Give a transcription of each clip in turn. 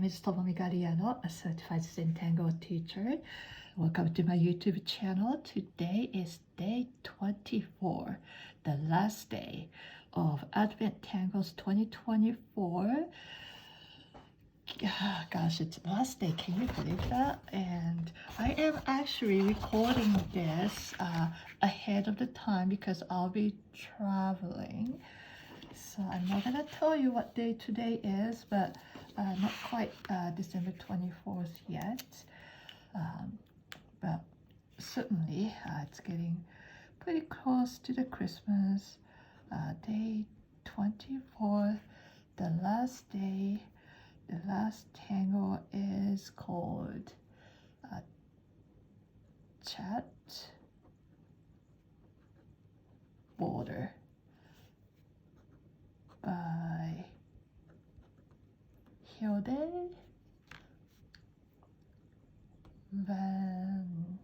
is Tomomi Galliano, a certified Zentangle teacher. Welcome to my YouTube channel. Today is day 24, the last day of Advent Tangles 2024. Gosh, it's the last day. Can you believe that? And I am actually recording this ahead of the time because I'll be traveling. So I'm not gonna tell you what day today is, but not quite December 24th yet. But certainly it's getting pretty close to the Christmas. Day 24, the last day, the last tangle is called Chat Border by Hilde van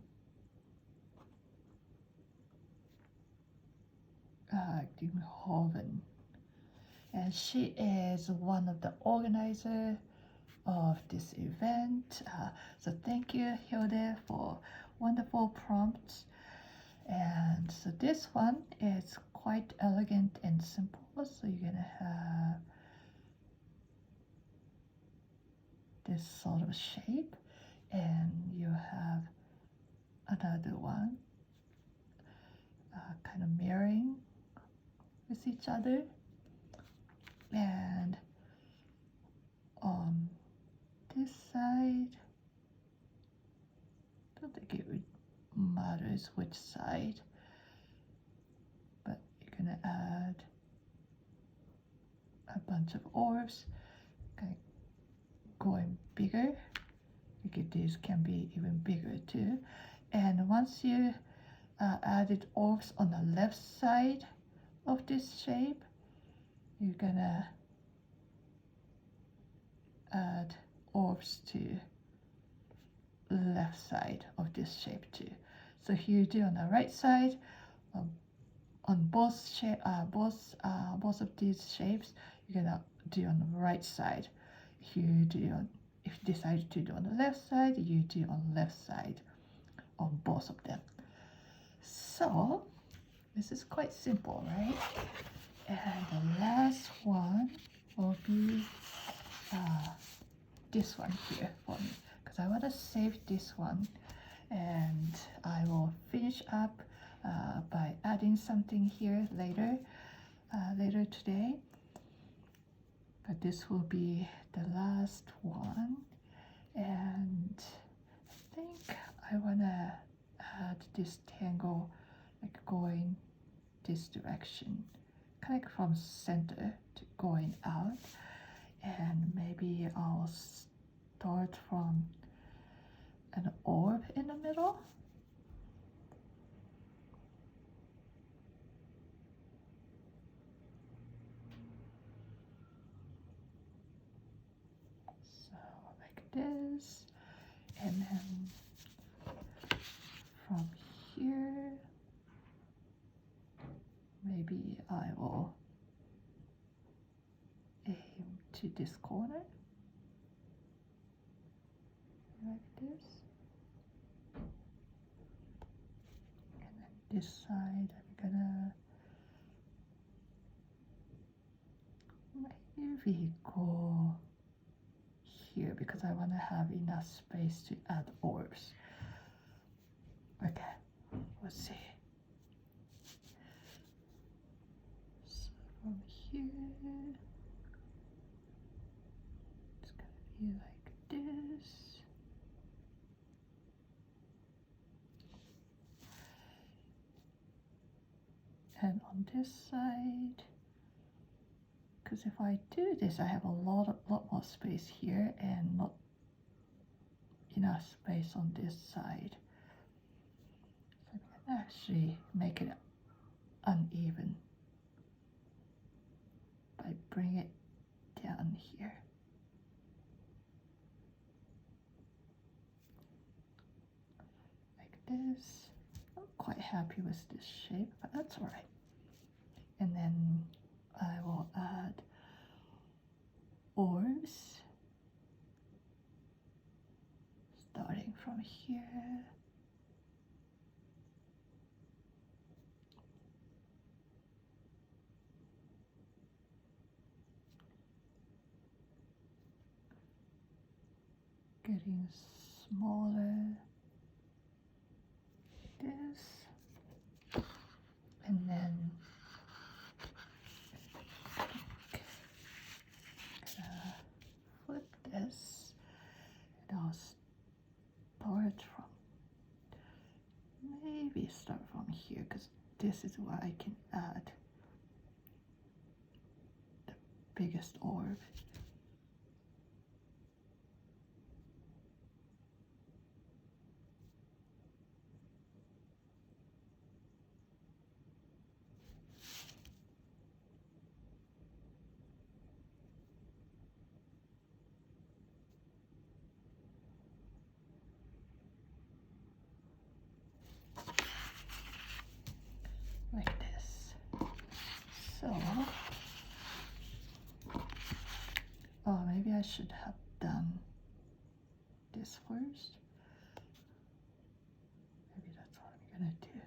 Ginhoven, and she is one of the organizers of this event. So thank you, Hilde, for wonderful prompts. And so this one is quite elegant and simple. So you're gonna have this sort of shape, and you have another one kind of mirroring with each other. And on this side, I don't think it matters which side, but you're gonna add a bunch of orbs, kind of going bigger. These can be even bigger too. And once you added orbs on the left side of this shape, you're gonna add orbs to left side of this shape too. So here you do on the right side, on both of these shapes, you're gonna do on the right side. Here you do on, if you decide to do on the left side, you do on the left side on both of them. So this is quite simple, right? And the last one will be this one here for me, because I want to save this one, and I will finish up by adding something here later today. But this will be the last one, and I think I want to add this tangle like going this direction, kind of from center to going out. And maybe I'll start from an orb in the middle. So like this, and then from here, maybe I will aim to this corner, like this. And then this side, I'm gonna maybe go here because I want to have enough space to add orbs. Okay, let's see. So from here, it's gonna be like this. And on this side, because if I do this, I have a lot more space here and not enough space on this side. So I can actually make it uneven by bringing it down here. Like this. I'm quite happy with this shape, but that's all right. And then I will add orbs here. Getting smaller. This. And then flip this. And I'll start from, maybe start from here, because this is where I can add the biggest orb. Like this. So, oh, maybe I should have done this first. Maybe that's what I'm gonna do.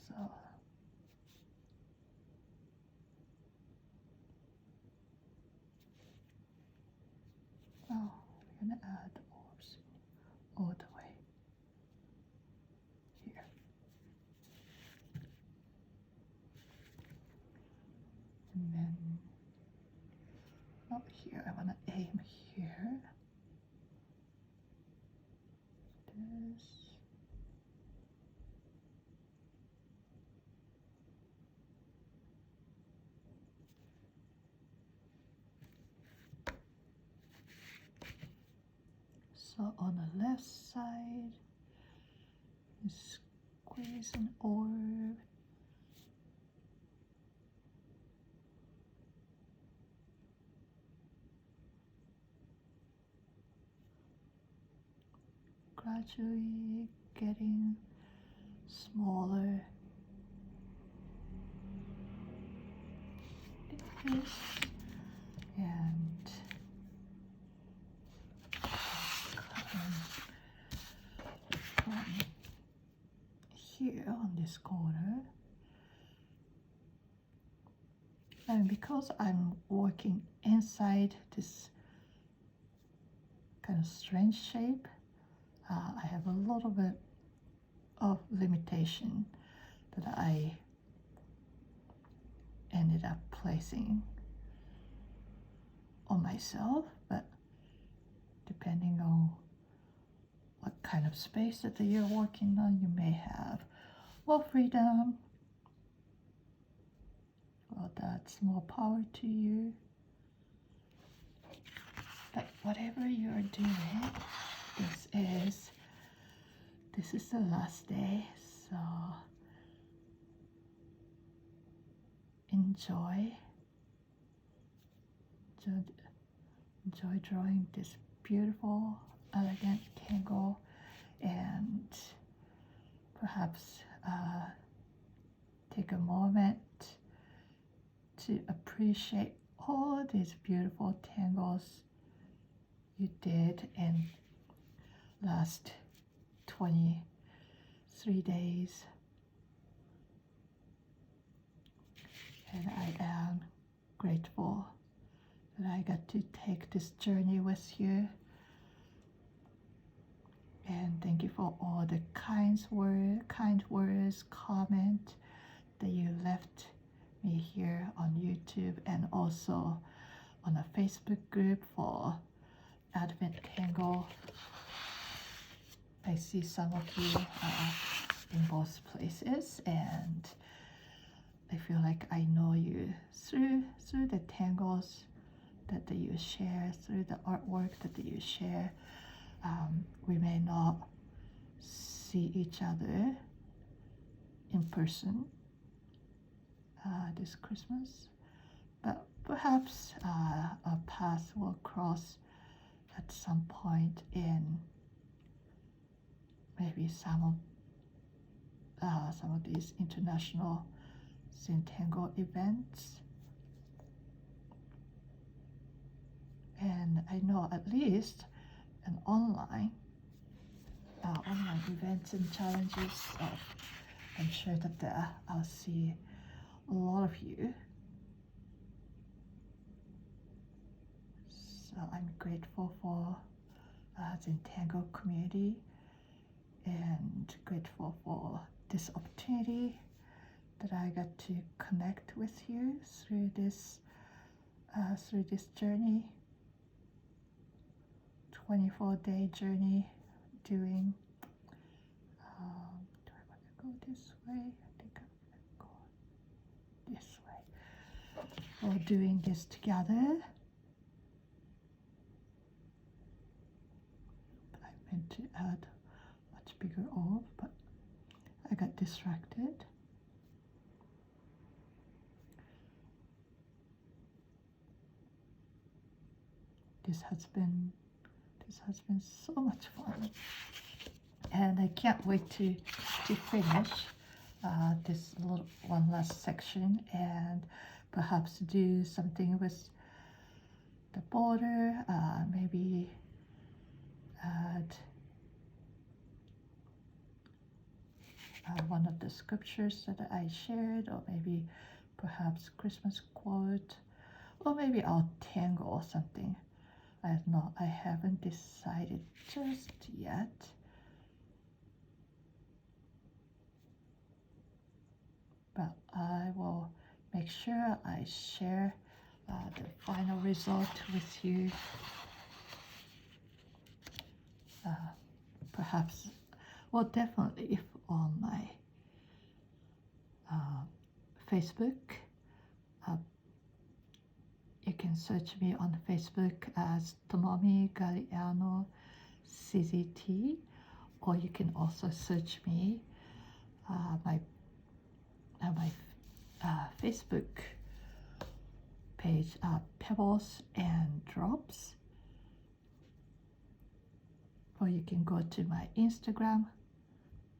So, oh, we're gonna add the orbs all the way here. And then not here, I want to aim here. This. So on the left side, squeeze an orb. Gradually getting smaller. This. And from here on this corner, and because I'm working inside this kind of strange shape, I have a little bit of limitation that I ended up placing on myself, but depending on what kind of space that you're working on, you may have more freedom. Well, that's more power to you. But whatever you're doing, this is the last day, so enjoy drawing this beautiful, elegant tangle, and perhaps take a moment to appreciate all these beautiful tangles you did in last 23 days. And I am grateful that I got to take this journey with you. And thank you for all the kind words, comment that you left me here on YouTube, and also on a Facebook group for Advent Tangle. I see some of you in both places, and I feel like I know you through the tangles that you share, through the artwork that you share. We may not see each other in person this Christmas, but perhaps our paths will cross at some point in maybe some of these international Zentangle events. and I know at least an online events and challenges. I'm sure that I'll see a lot of you. So I'm grateful for Zentangle community and grateful for this opportunity that I got to connect with you through this journey, 24-day journey doing. Do I want to go this way? I think I'm going to go this way. We're doing this together. I meant to add much bigger orb, but I got distracted. This has been so much fun, and I can't wait to finish this little one last section and perhaps do something with the border, maybe add one of the scriptures that I shared, or maybe perhaps Christmas quote, or maybe I'll tangle something. I haven't decided just yet. But I will make sure I share the final result with you. Perhaps, well, definitely on my Facebook. You can search me on Facebook as Tomomi Galliano CZT, or you can also search me my Facebook page, Pebbles and Drops, or you can go to my Instagram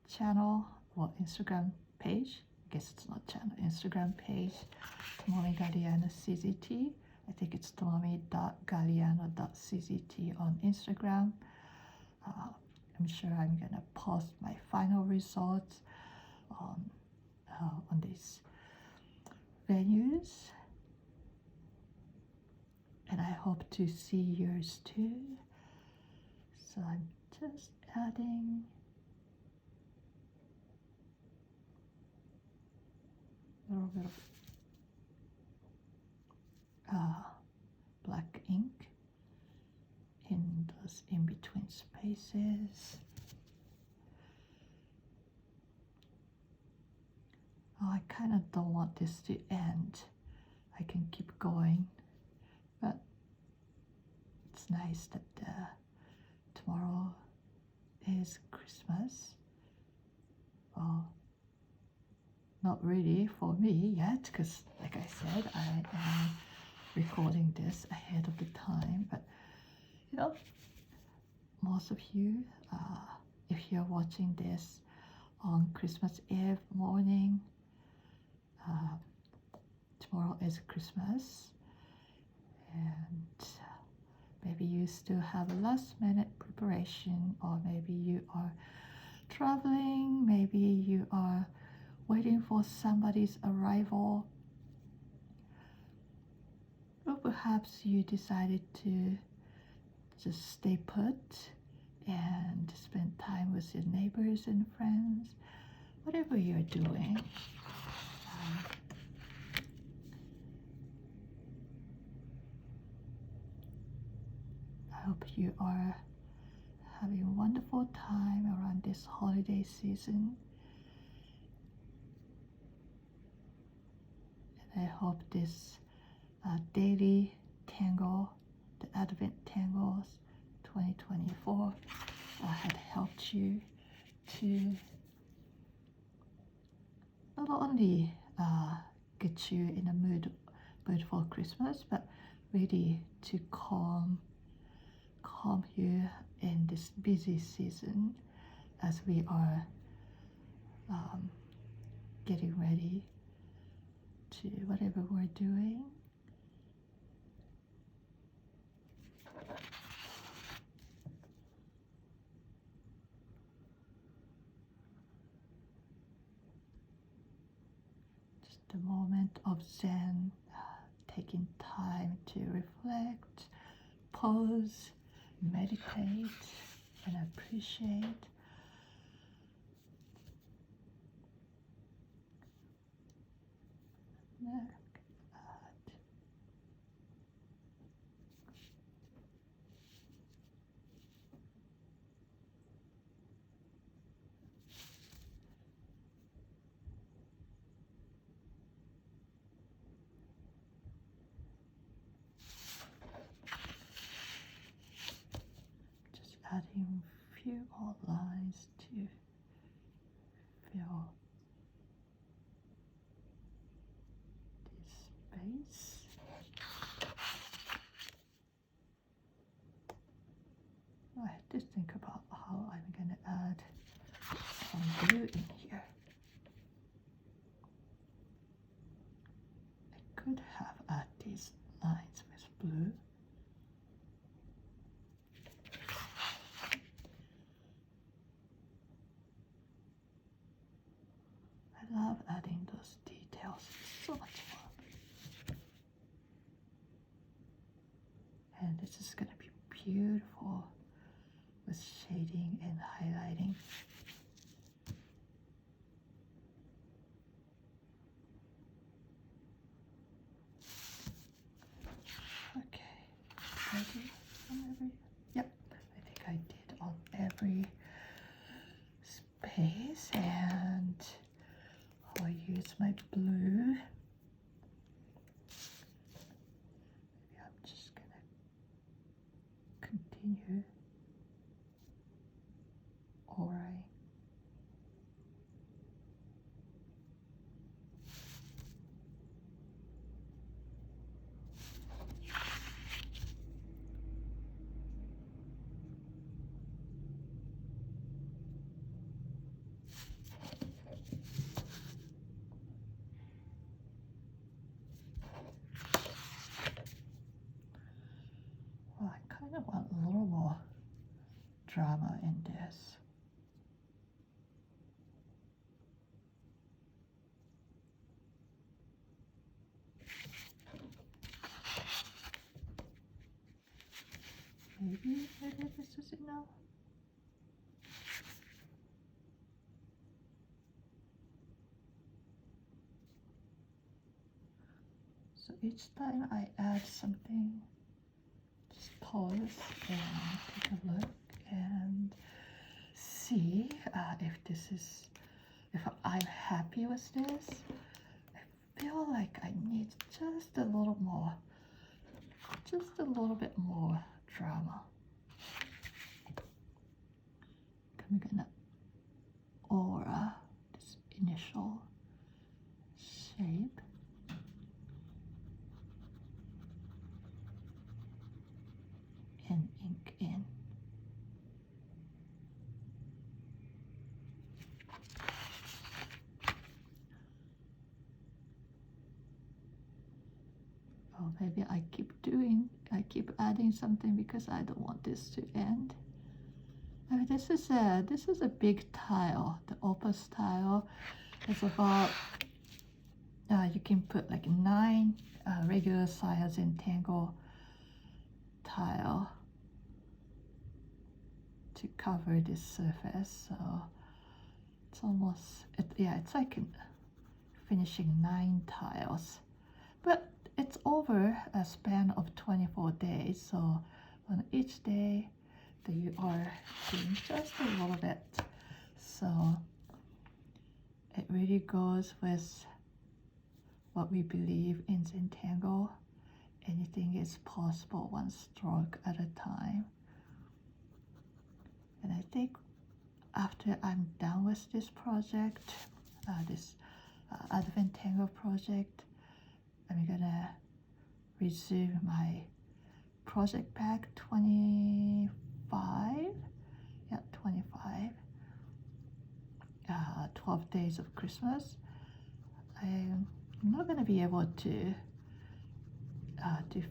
channel or Instagram page. I guess it's not channel, Instagram page, Tomomi Galliano CZT. I think it's tomomi.galliano.czt on Instagram. I'm sure I'm gonna post my final results on these venues, and I hope to see yours too. So I'm just adding a little bit of black ink in those in-between spaces. Oh, I kind of don't want this to end. I can keep going, but it's nice that tomorrow is Christmas. Well, not really for me yet, because like I said, I am recording this ahead of the time, but you know, most of you, if you're watching this on Christmas Eve morning, tomorrow is Christmas, and maybe you still have a last minute preparation, or maybe you are traveling, maybe you are waiting for somebody's arrival, or perhaps you decided to just stay put and spend time with your neighbors and friends. Whatever you're doing, I hope you are having a wonderful time around this holiday season. And I hope this daily tangle, the Advent Tangles 2024, had helped you to not only get you in a mood for Christmas, but really to calm you in this busy season as we are getting ready to whatever we're doing. the moment of Zen, taking time to reflect, pause, meditate, and appreciate. Neck, just adding few more lines to fill this space. I had to think about how I'm going to add some blue in here. I could have added these lines with blue. I love adding those details. It's so much fun. And this is going to be beautiful with shading and highlighting. Okay, ready on every, yep, I think I did on every space, and I'll use my blue. Maybe I'm just gonna continue. All right. Well, I kind of want a little more drama in this. Maybe this is enough. So each time I add something, just pause and take a look and see if I'm happy with this. I feel like I need just a little more, just a little bit more drama. I'm gonna aura this initial shape. And ink in. Oh, maybe I keep adding something because I don't want this to end. I mean, this is a big tile. The Opus tile is about, you can put like 9 regular size Zentangle tile to cover this surface. So it's almost, it's like finishing 9 tiles. But it's over a span of 24 days, so on each day that you are doing just a little bit. So it really goes with what we believe in Zentangle. Anything is possible, one stroke at a time. And I think after I'm done with this project, this Advent Tangle project, I'm gonna resume my project pack 25. Yeah, 25. 12 days of Christmas. I'm not gonna be able to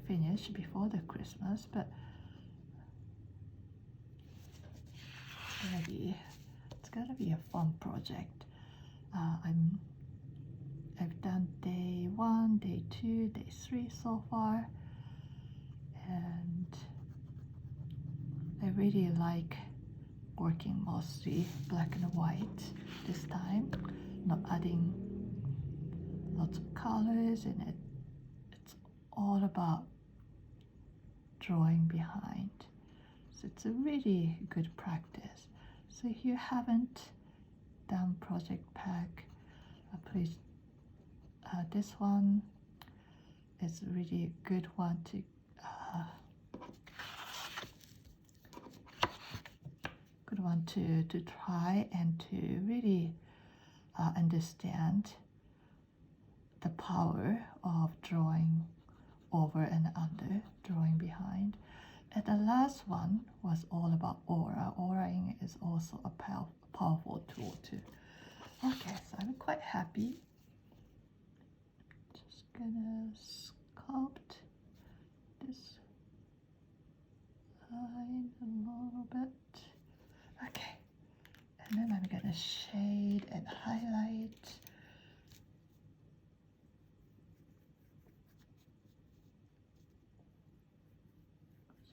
finish before the Christmas, but it's gonna be a fun project. I've done day 1, day 2, day 3 so far, and I really like working mostly black and white this time, not adding lots of colors in it. It's all about drawing behind. So it's a really good practice. So if you haven't done project pack, please, this one is really a good one to try and to really understand the power of drawing over and under, drawing behind. And the last one was all about aura. Auraing is also a powerful tool too. Okay, so I'm quite happy. Just gonna sculpt this line a little bit. Okay, and then I'm gonna shade and highlight.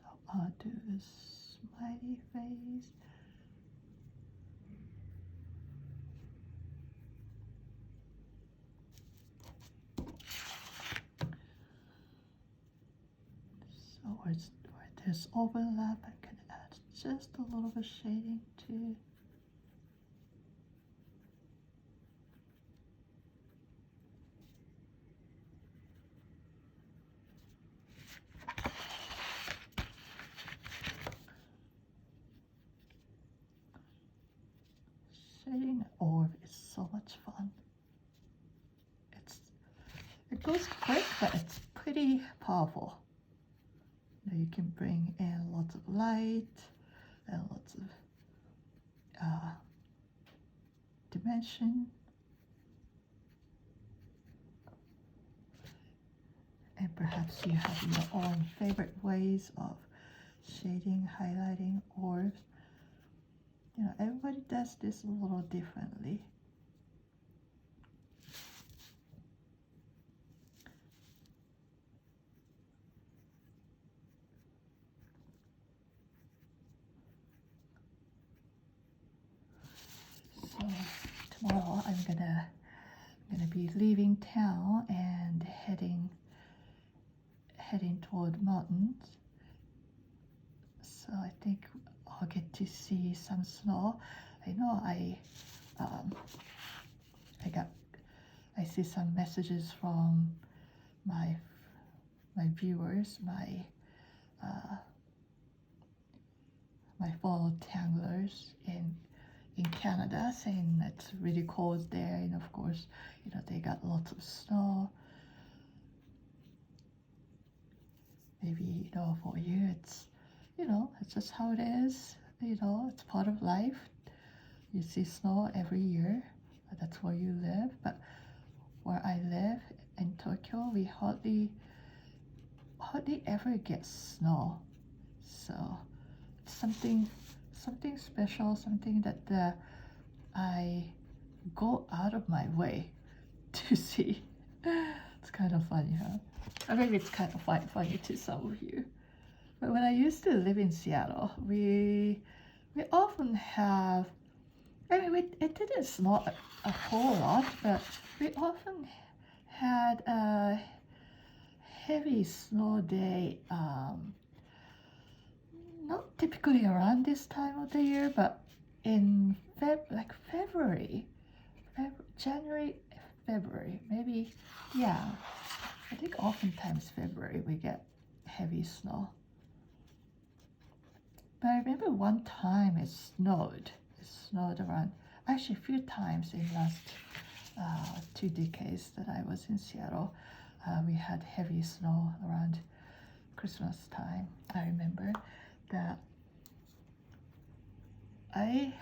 So I'll do a smiley face. So where there's overlap, I can add just a little bit shading too. Shading an orb is so much fun. It goes quick, but it's pretty powerful. Now you can bring in lots of light and lots of dimension. And perhaps you have your own favorite ways of shading, highlighting orbs. You know, everybody does this a little differently. So tomorrow I'm gonna be leaving town and heading toward mountains. So I think I'll get to see some snow. I know I see some messages from my viewers, my fellow tanglers in Canada, saying it's really cold there, and of course, you know, they got lots of snow. Maybe, you know, for you it's, you know, it's just how it is. You know, it's part of life. You see snow every year. That's where you live. But where I live in Tokyo, we hardly ever get snow. So it's something special, something that I go out of my way to see. It's kind of funny, huh? Or maybe it's kind of funny to some of you. But when I used to live in Seattle, we often have, I mean, it didn't snow a whole lot, but we often had a heavy snow day, not typically around this time of the year, but in February, January, February, maybe, yeah. I think oftentimes February we get heavy snow. But I remember one time it snowed around, actually a few times in the last 2 decades that I was in Seattle. We had heavy snow around Christmas time. I remember that I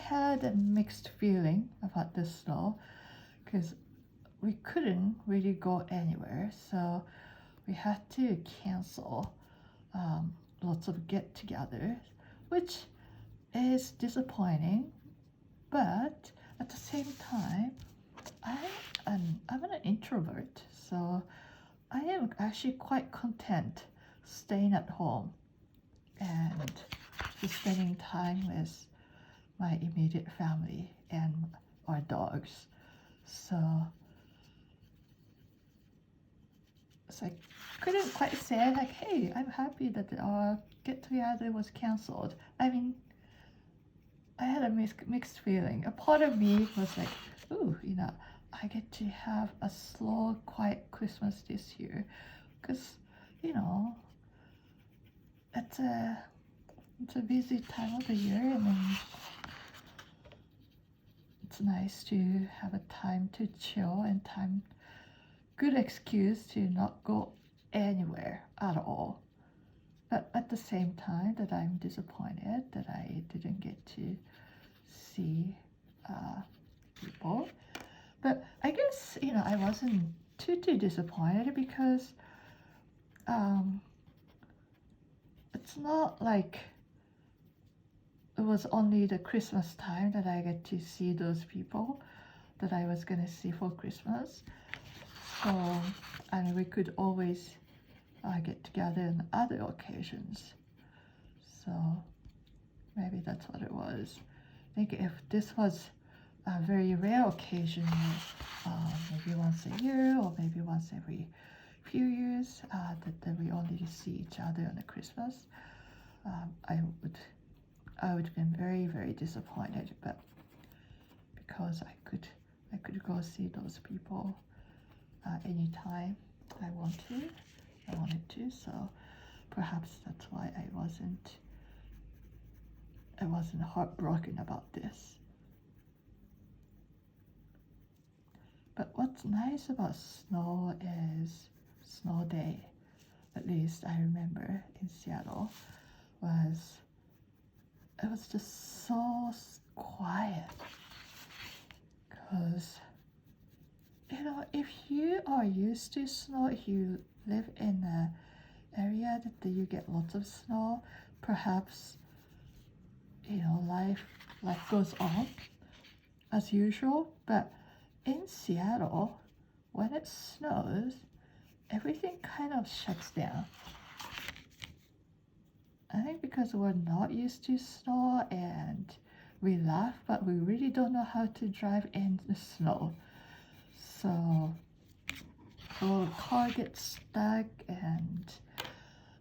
had a mixed feeling about the snow because we couldn't really go anywhere, so we had to cancel lots of get-togethers, which is disappointing, but at the same time, I'm an introvert. introvert, so I am actually quite content staying at home and just spending time with my immediate family and our dogs. So I couldn't quite say like, hey, I'm happy that our get together was cancelled. I mean, I had a mixed feeling. A part of me was like, ooh, I get to have a slow, quiet Christmas this year, because it's a busy time of the year, and then it's nice to have a time to chill and good excuse to not go anywhere at all. But at the same time that I'm disappointed that I didn't get to see people. But I guess, I wasn't too disappointed because it's not like it was only the Christmas time that I get to see those people that I was gonna see for Christmas. So, and we could always get together on other occasions. So maybe that's what it was. I think if this was a very rare occasion, maybe once a year or maybe once every few years, that we only see each other on the Christmas, I would have been very, very disappointed. But because I could go see those people anytime I wanted to, so perhaps that's why I wasn't heartbroken about this. But what's nice about snow is snow day, at least I remember in Seattle, it was just so quiet. Because if you are used to snow, if you live in an area that you get lots of snow, perhaps life goes on as usual. But in Seattle, when it snows, everything kind of shuts down. I think because we're not used to snow and we laugh, but we really don't know how to drive in the snow. So the car gets stuck, and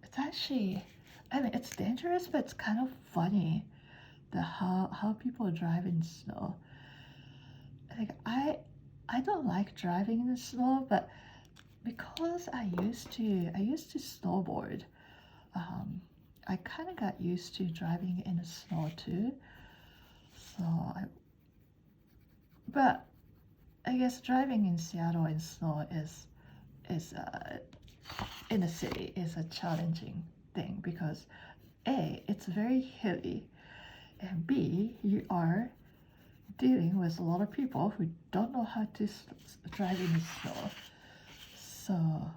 it's actually, it's dangerous, but it's kind of funny how people drive in snow. Like I don't like driving in the snow, but because I used to snowboard, I kind of got used to driving in the snow too. But I guess driving in Seattle in snow is in the city is a challenging thing because A, it's very hilly, and B, you are dealing with a lot of people who don't know how to drive in the snow. So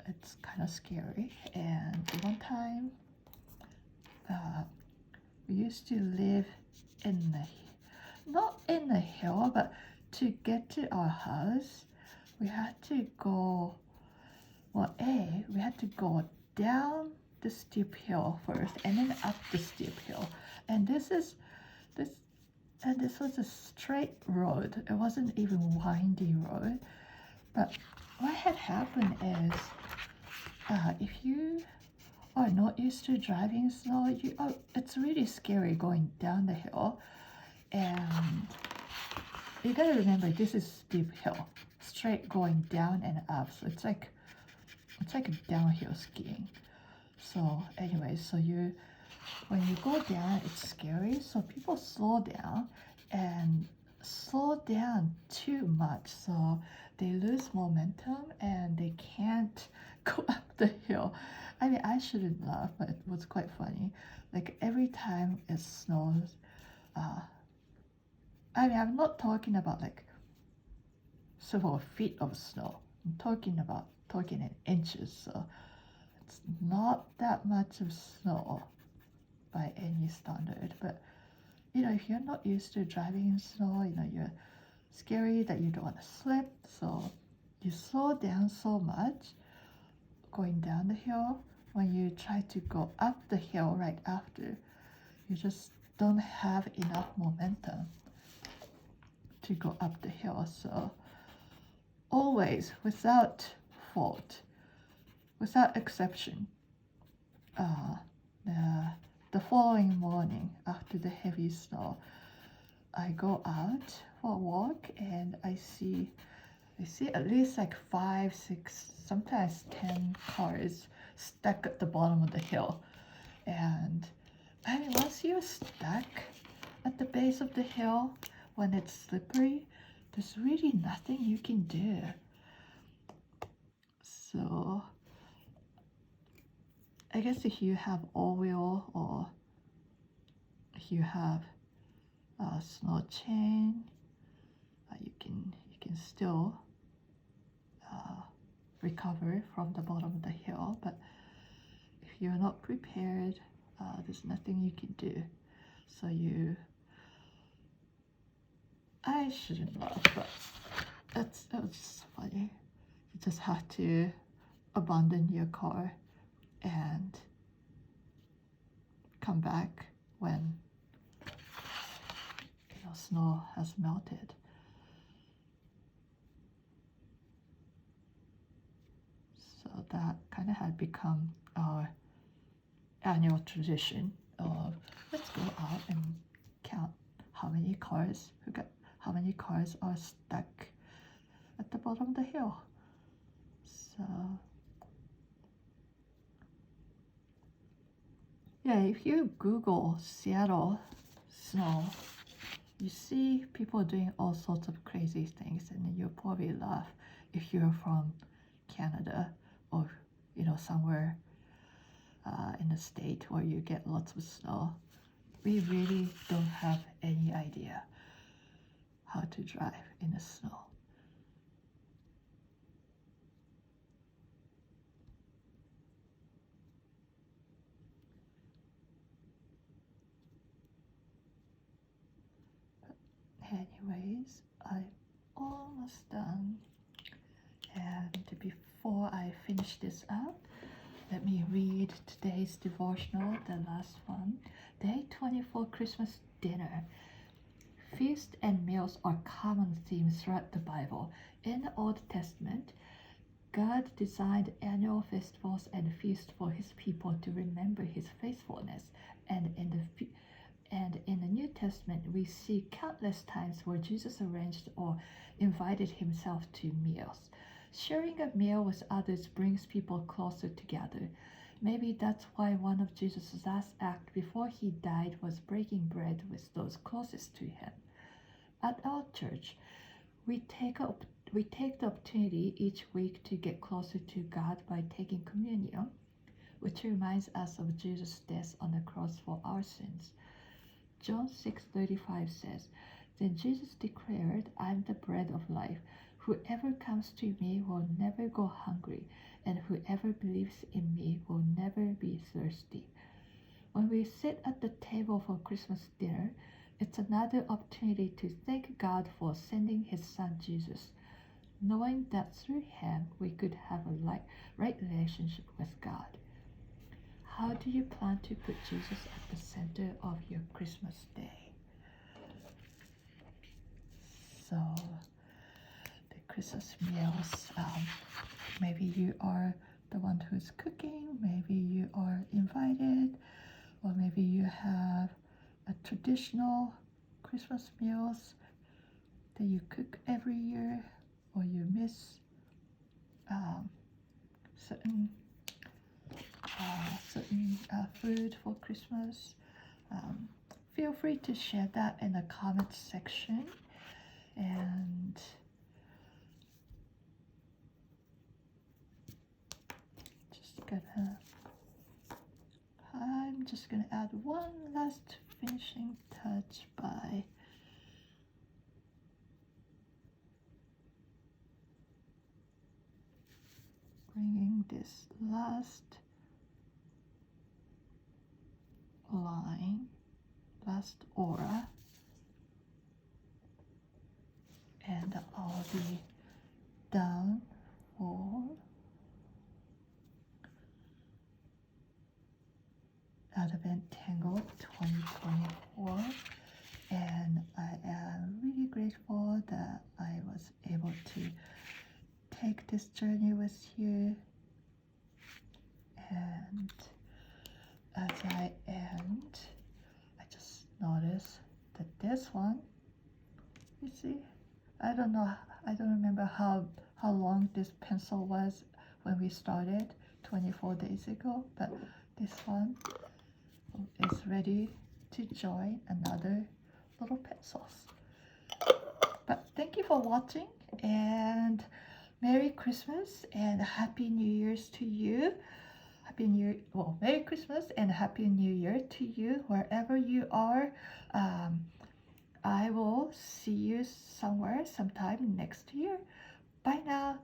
it's kind of scary. And one time, we used to live not in the hill, but to get to our house, we had to go, we had to go down the steep hill first and then up the steep hill. And this was a straight road. It wasn't even windy road. But what had happened is, if you are not used to driving snow, it's really scary going down the hill. And you gotta remember, this is steep hill, straight going down and up. So it's like a downhill skiing. So anyway, when you go down, it's scary. So people slow down too much. So they lose momentum and they can't go up the hill. I shouldn't laugh, but it was quite funny. Like every time it snows, I'm not talking about like several feet of snow. I'm talking in inches. So it's not that much of snow by any standard. But if you're not used to driving in snow, scary that you don't want to slip, so you slow down so much going down the hill. When you try to go up the hill right after, you just don't have enough momentum to go up the hill. So always, without fault, without exception, the following morning after the heavy snow, I go out for a walk and I see at least like 5, 6, sometimes 10 cars stuck at the bottom of the hill. And I mean, once you're stuck at the base of the hill, when it's slippery, there's really nothing you can do. So I guess if you have all-wheel, or if you have a snow chain, you can still recover from the bottom of the hill. But if you're not prepared, there's nothing you can do. So I shouldn't laugh, but that was just funny. You just have to abandon your car and come back when snow has melted. So that kind of had become our annual tradition of let's go out and count how many cars are stuck at the bottom of the hill. So yeah, if you Google Seattle snow, you see people doing all sorts of crazy things, and you'll probably laugh if you're from Canada or somewhere in the state where you get lots of snow. We really don't have any idea how to drive in the snow. Anyways, I'm almost done, and before I finish this up, let me read today's devotional, the last one. Day 24, Christmas dinner. Feasts and meals are common themes throughout the Bible. In the Old Testament, God designed annual festivals and feasts for his people to remember his faithfulness, and in the New Testament, we see countless times where Jesus arranged or invited himself to meals. Sharing a meal with others brings people closer together. Maybe that's why one of Jesus' last acts before he died was breaking bread with those closest to him. At our church, we take the opportunity each week to get closer to God by taking communion, which reminds us of Jesus' death on the cross for our sins. John 6:35 says, "Then Jesus declared, 'I am the bread of life. Whoever comes to me will never go hungry, and whoever believes in me will never be thirsty.'" When we sit at the table for Christmas dinner, it's another opportunity to thank God for sending his son Jesus, knowing that through him we could have a right relationship with God. How do you plan to put Jesus at the center of your Christmas day? So, the Christmas meals, maybe you are the one who's cooking, maybe you are invited, or maybe you have a traditional Christmas meals that you cook every year, or you miss certain food for Christmas. Feel free to share that in the comments section. And I'm just gonna add one last finishing touch by bringing this last line, last aura and I'll be done for Advent Tangle 2024, and I am really grateful that I was able to take this journey with you. And as I end, I just noticed that this one, you see, I don't remember how long this pencil was when we started 24 days ago, but this one is ready to join another little pencils. But thank you for watching, and Merry Christmas and Happy New Year's to you. Merry Christmas and Happy New Year to you wherever you are. I will see you somewhere sometime next year. Bye now.